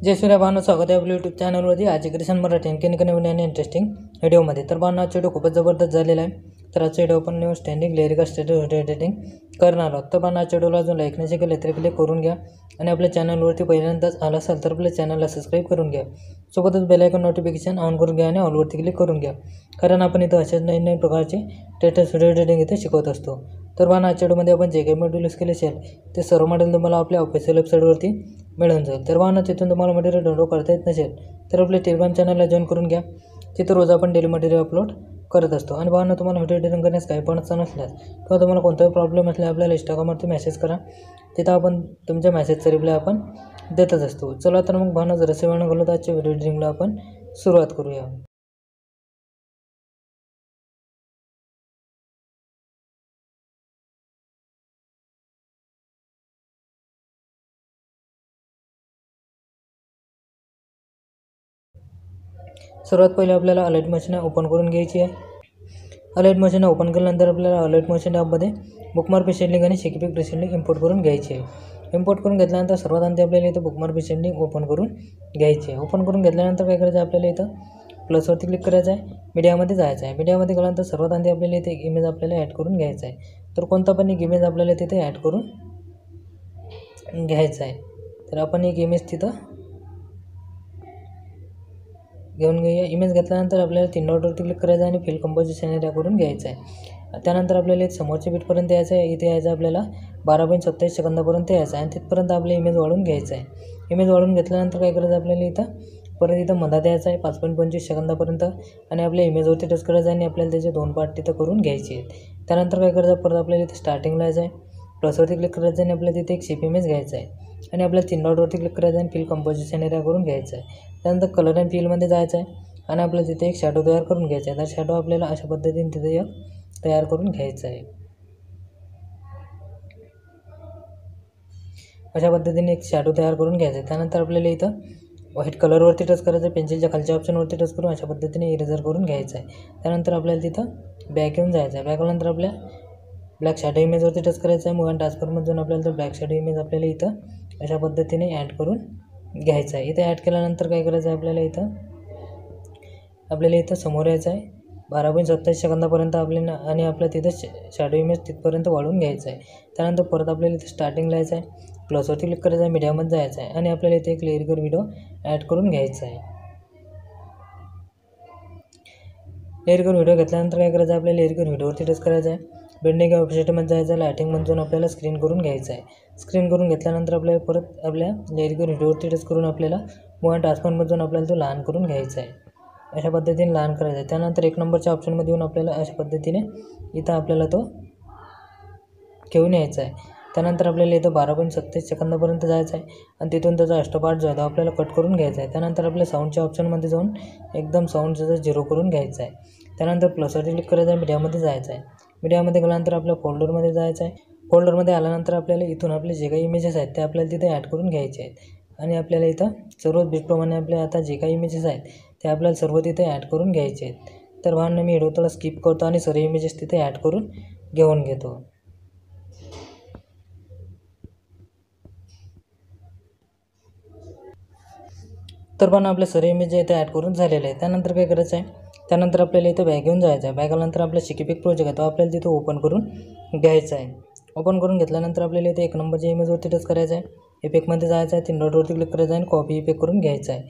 जय सूर्य भावना, स्वागत आहे आपल्या यूट्यूब चॅनलवरती. आज क्रिशन मराठी आणखी नवीन आणि इंटरेस्टिंग व्हिडिओमध्ये. तर भावना आजचा व्हिडिओ खूपच जबरदस्त झालेला आहे. तर आजचा व्हिडिओ आपण new standing layer status editing करणार आहोत. तर भावना आजच्या व्हिडिओला अजून लाईक नाही केलं तर क्लिक करून घ्या आणि आपल्या चॅनलवरती पहिल्यांदाच आला असाल तर आपल्या चॅनलला सबस्क्राईब करून घ्या. सोबतच बेल आयकॉन नोटिफिकेशन ऑन करून घ्या आणि ऑलवरती क्लिक करून घ्या, कारण आपण इथं अशाच नवीन प्रकारचे स्टेटस व्हिडिओ एडिटिंग इथे शिकवत असतो. तर भावना आजच्या व्हिडिओमध्ये आपण जे काही मॉड्यूल यूज केले असेल ते सर्व मॉड्यूल तुम्हाला आपल्या ऑफिशियल वेबसाईटवरती मिळून जाईल. तर भावना तिथून तुम्हाला मटेरियल डाउनलोड करता येत नसेल तर आपल्या टेलिग्राम चॅनलला जॉईन करून घ्या. तिथं रोज आपण डेली मटेरियल अपलोड करत असतो. आणि भावना तुम्हाला व्हिडिओ एडिटिंग करण्यास काही पण अडचण नसल्यास किंवा तुम्हाला कोणताही प्रॉब्लेम असल्यास आपल्याला इंस्टाग्रामवरती मेसेज करा. तिथं आपण तुमच्या मेसेजचा रिप्लाय आपण देतच असतो. चला तर मग भावना जरासे वेळ न घालवता आजच्या व्हिडिओ एडिटिंगला आपण सुरुवात करूया. सर्वात पहिले आपल्याला अलाइट मशीन ओपन करून घ्यायची आहे. अलाइट मशीन ओपन केल्यानंतर आपल्याला अलाइट मशीन ॲपमध्ये बुकमार्क पेशंटिंग आणि शेकिपिक पेशंटिंग इम्पोर्ट करून घ्यायची आहे. इम्पोर्ट करून घेतल्यानंतर सर्वात आधी आपल्याला इथं बुकमार्क पेशंटिंग ओपन करून घ्यायची आहे. ओपन करून घेतल्यानंतर काय करायचं आहे, आपल्याला इथं प्लसवरती क्लिक करायचं आहे, मीडियामध्ये जायचं आहे. मीडियामध्ये गेल्यानंतर सर्वात आधी आपल्याला इथे एक इमेज आपल्याला ॲड करून घ्यायचा आहे. तर कोणता पण एक इमेज आपल्याला तिथे ॲड करून घ्यायचा आहे. तर आपण एक इमेज तिथं घेऊन घेऊया. इमेज घेतल्यानंतर आपल्याला 3 डॉटवरती क्लिक करायचं आहे आणि फिल कंपोजिशन एरिया करून घ्यायचं आहे. त्यानंतर आपल्याला इथे समोरच्या बीटपर्यंत यायचं आहे. इथे यायचं आपल्याला 12.27 सेकंदापर्यंत यायचं आहे आणि तिथपर्यंत आपले इमेज वाढून घ्यायचं आहे. इमेज वाढून घेतल्यानंतर काय करायचं आपल्याला इथं परत इथं मधात यायचं आहे 5.25 सेकंदापर्यंत आणि आपल्या इमेजवरती टच करायचं आहे आणि आपल्याला त्याचे 2 पार्ट तिथं करून घ्यायचे आहेत. त्यानंतर काय करायचं, परत आपल्याला इथे स्टार्टिंगला यायचं आहे, प्लसवरती क्लिक करायचं आणि आपल्याला तिथे एक शेप इमेज घ्यायचा आहे आणि आपल्याला 3 डॉटवरती क्लिक करायचं आणि फिल कंपोजिशन एरिया करून घ्यायचं आहे. त्यानंतर कलर अँड फिलमध्ये जायचं आहे आणि आपल्याला तिथे एक शॅडो तयार करून घ्यायचा आहे. तर शॅडो आपल्याला अशा पद्धतीने तिथे एक तयार करून घ्यायचा आहे. अशा पद्धतीने एक शॅडो तयार करून घ्यायचा आहे. त्यानंतर आपल्याला इथं व्हाईट कलरवरती टच करायचं आहे, पेन्सिलच्या खालच्या ऑप्शनवरती टच करून अशा पद्धतीने इरेजर करून घ्यायचं आहे. त्यानंतर आपल्याला तिथं बॅक येऊन जायचं आहे. बॅक आल्यानंतर आपल्या ब्लॅक शॅडो इमेजवरती टच करायचं आहे. मूव अँड ट्रान्सफरमधून आपल्याला तर ब्लॅक शॅडो इमेज आपल्याला इथं अशा पद्धतीने ॲड करून घ्यायचं आहे. इथे ॲड केल्यानंतर काय करायचं आहे, आपल्याला इथं समोर यायचं आहे 12.27 सेकंदापर्यंत आपल्याला आणि आपल्या तिथं शॅडो इमेज तिथपर्यंत वाढवून घ्यायचं आहे. त्यानंतर परत आपल्याला इथे स्टार्टिंगला यायचं आहे, प्लसवरती क्लिक करायचं आहे, मीडियामध्ये जायचं आहे आणि आपल्याला इथे एक लिरिकल व्हिडिओ ॲड करून घ्यायचा आहे. लिरिकल व्हिडिओ घेतल्यानंतर काय करायचं आहे, आपल्याला लिरिकल व्हिडिओवरती टच करायचं आहे, बेंडिंग ऑप्शनमध्ये जायचं आहे, लायटिंगमधून आपल्याला स्क्रीन करून घ्यायचं आहे. स्क्रीन करून घेतल्यानंतर आपल्याला परत आपल्या लिरिकल व्हिडिओवरती टच करून आपल्याला मूव अँड ट्रान्सफरमधून आपल्याला तो लहान करून घ्यायचा आहे. अशा पद्धतीने लहान करायचं आहे. त्यानंतर 1 नंबरच्या ऑप्शनमध्ये येऊन आपल्याला अशा पद्धतीने इथं आपल्याला तो घेऊन यायचा आहे. त्यानंतर आपल्याला इथं 12.27 सेकंदापर्यंत जायचं आहे आणि तिथून त्याचा अष्टपार्ट जो आहे तो आपल्याला कट करून घ्यायचा आहे. त्यानंतर आपल्या साऊंडच्या ऑप्शनमध्ये जाऊन एकदम साऊंड त्याचा 0 करून घ्यायचा आहे. त्यानंतर प्लसवरती क्लिक करायचं आहे, मीडियामध्ये जायचं आहे. मीडियामध्ये गेल्यानंतर आपल्या फोल्डरमध्ये जायचं आहे. फोल्डरमध्ये आल्यानंतर आपल्याला इथून आपले जे काही इमेजेस आहेत ते आपल्याला तिथे ॲड करून घ्यायचे आहेत आणि आपल्याला इथं सर्व बीटप्रमाणे आपल्या आता जे काही इमेजेस आहेत ते आपल्याला सर्व तिथे ॲड करून घ्यायचे आहेत. तर भावना मी व्हिडिओ थोडा स्किप करतो आणि सर्व इमेजेस तिथे ॲड करून घेऊन घेतो. तर पण आपले सर्व इमेज इथे ॲड करून झालेले आहे. त्यानंतर काय करायचं आहे, त्यानंतर आपल्याला इथं बॅक घेऊन जायचं आहे. बॅक आल्यानंतर आपला शेकिपिक प्रोजेक्ट आहे तो आपल्याला तिथं ओपन करून घ्यायचा आहे. ओपन करून घेतल्यानंतर आपल्याला इथे 1 नंबरच्या इमेजवरती टच करायचं आहे, इफेक्टमध्ये जायचं आहे, 3 डॉटवरती क्लिक करायचं आहे आणि कॉपी इफेक्ट करून घ्यायचा आहे.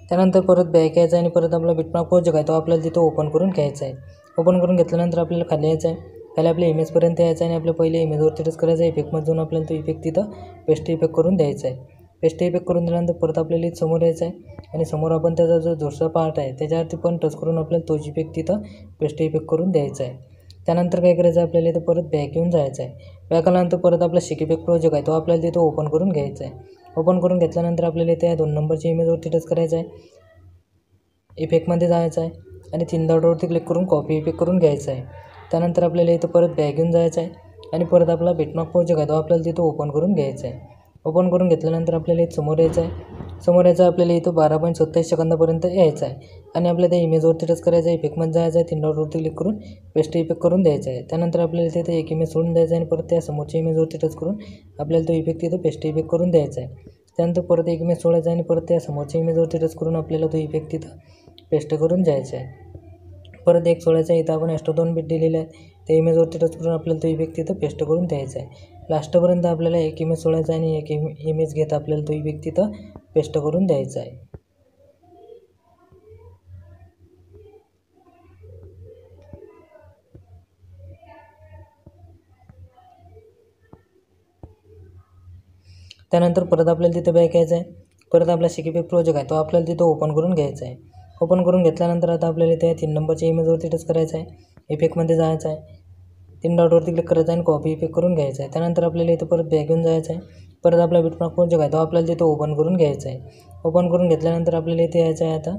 त्यानंतर परत बॅक यायचं आहे आणि परत आपला बिटमार्क प्रोजेक्ट आहे तो आपल्याला तिथं ओपन करून घ्यायचा आहे. ओपन करून घेतल्यानंतर आपल्याला खाली यायचं आहे, खाली आपल्या इमेजपर्यंत यायचं आहे आणि आपल्या पहिले इमेजवरती टच करायचं आहे. इफेक्टमधून आपल्याला तो इफेक्ट तिथं पेस्ट इफेक्ट करून द्यायचा आहे. पेस्ट इफेक्ट करून दिल्यानंतर परत आपल्याला इथं समोर यायचं आहे आणि समोर आपण त्याचा जो दुसरा पार्ट आहे त्याच्यावरती पण टच करून आपल्याला तोच इफेक्ट तिथं पेस्ट इफेक्ट करून द्यायचा आहे. त्यानंतर काय करायचं आहे, आपल्याला इथं परत बॅक येऊन जायचं आहे. बॅक आल्यानंतर परत आपला शेकिपिक प्रोजेक्ट आहे तो आपल्याला तिथं ओपन करून घ्यायचा आहे. ओपन करून घेतल्यानंतर आपल्याला इथे या 2 नंबरच्या इमेजवरती टच करायचं आहे, इफेक्टमध्ये जायचं आहे आणि 3 डॉटवरती क्लिक करून कॉपी इफेक्ट करून घ्यायचं आहे. त्यानंतर आपल्याला इथं परत बॅक घेऊन जायचं आहे आणि परत आपला बिटमार्क प्रोजेक्ट आहे तो आपल्याला तिथं ओपन करून घ्यायचा आहे. ओपन करून घेतल्यानंतर आपल्याला इथं समोर यायचं आहे. समोर यायचं आपल्याला इथं 12.27 सेकंदापर्यंत यायचं आहे आणि आपल्याला त्या इमेजवरती टच करायचं आहे, इफेक्टमध्ये जायचं आहे, 3 डॉटवरती क्लिक करून पेस्ट इफेक्ट करून द्यायचं आहे. त्यानंतर आपल्याला तिथे एक इमेज सोडून द्यायचा आहे आणि परत त्या समोरच्या इमेजवरती टच करून आपल्याला तो इफेक्ट तिथं पेस्ट इफेक्ट करून द्यायचा आहे. त्यानंतर परत एक इमेज सोडायचा आणि परत त्या समोरच्या इमेजवरती टच करून आपल्याला तो इफेक्ट तिथं पेस्ट करून जायचा आहे. परत एक सोडायचा आहे. इथं आपण एक्स्ट्रा 2 बिट दिलेले आहेत, त्या इमेजवरती टच करून आपल्याला तो इफेक्ट तिथं पेस्ट करून द्यायचा आहे. लास्टपर्यंत आपल्याला एक इमेज सोडायचा आहे आणि एक इमेज घेता आपल्याला तो इफेक्ट तिथं पेस्ट करून द्यायचा आहे. त्यानंतर परत आपल्याला तिथं बॅक यायचं आहे. परत आपला शिकीपॅक प्रोजेक्ट आहे तो आपल्याला तिथं ओपन करून घ्यायचा आहे. ओपन करून घेतल्यानंतर आता आपल्याला त्या 3 नंबरच्या इमेजवरती टच करायचं आहे. इफेक्टमध्ये जायचं आहे. 3 डॉटवरती क्लिक करायचं आहे आणि कॉपी इफेक्ट करून घ्यायचा आहे. त्यानंतर आपल्याला इथं परत बॅक घेऊन जायचं आहे. परत आपला बिटमार्क प्रोजेक्ट आहे तो आपल्याला तिथं ओपन करून घ्यायचा आहे. ओपन करून घेतल्यानंतर आपल्याला इथे यायचं आहे आता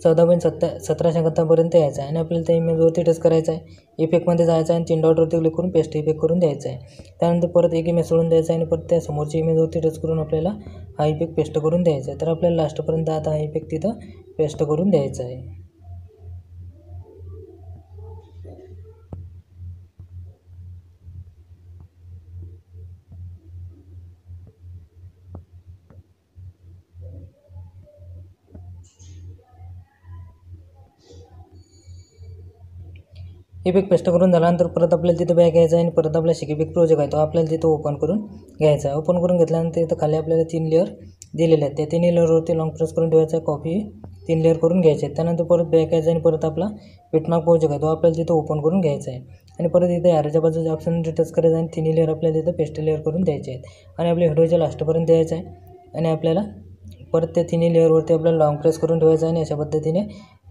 14.17 यायचं आहे आणि आपल्याला त्या इमेजवरती टच करायचं आहे. इफेक्टमध्ये जायचं आहे आणि 3 डॉटवरती क्लिक करून पेस्ट इफेक्ट करून द्यायचं आहे. त्यानंतर परत एक इमेज सोडून द्यायचा आहे आणि परत त्या समोरच्या इमेजवरती टच करून आपल्याला हा इफेक्ट पेस्ट करून द्यायचा आहे. तर आपल्याला लास्टपर्यंत आता हा इफेक्ट तिथं पेस्ट करून द्यायचा आहे. इफेक्ट पेस्ट करून झाल्यानंतर परत आपल्याला तिथं बॅक यायचं आहे आणि परत आपला शिकीपॅक प्रोजेक्ट आहे तो आपल्याला तिथं ओपन करून घ्यायचा आहे. ओपन करून घेतल्यानंतर इथं खाली आपल्याला 3 लेअर दिलेले आहेत. त्या 3 लेअरवरती लॉंग प्रेस करून ठेवायचा आहे. कॉपी 3 लेअर करून घ्यायचे आहेत. त्यानंतर परत बॅक यायचं आणि परत आपला बिटमार्क प्रोजेक्ट आहे तो आपल्याला तिथं ओपन करून घ्यायचा आहे आणि परत इथे ॲरोच्या बाजूच्या ऑप्शन टच करायचं आणि 3 लेअर आपल्याला तिथं पेस्ट लेअर करून द्यायचे आहेत आणि आपल्या व्हिडिओच्या लास्टपर्यंत यायचं आहे आणि आपल्याला परत त्या 3 लेअरवरती आपल्याला लॉंग प्रेस करून ठेवायचं आहे आणि अशा पद्धतीने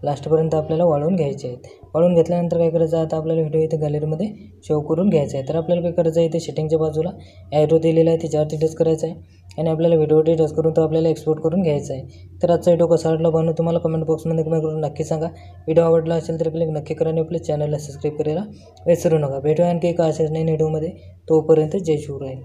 लास्टपर्यंत आपल्याला वाळवून घ्यायचे आहेत. वाळवून घेतल्यानंतर काय करायचं आहे, आता आपल्याला व्हिडिओ इथे गॅलरीमध्ये सेव्ह करून घ्यायचा आहे. तर आपल्याला काय करायचं आहे, इथे सेटिंगच्या बाजूला ॲरो दिलेला आहे त्याच्यावरती टच करायचं आहे आणि आपल्याला व्हिडिओवरती टच करून तो आपल्याला एक्सपोर्ट करून घ्यायचा आहे. तर आजचा व्हिडिओ कसा वाटला बनवून तुम्हाला कमेंट बॉक्समध्ये कमेंट करून नक्की सांगा. व्हिडिओ आवडला असेल तर क्लिक नक्की करा आणि आपल्या चॅनलला सबस्क्राईब करायला विसरू नका. भेटूया आणखी एका अशाच नवीन व्हिडिओमध्ये. तोपर्यंत जय शिवराय.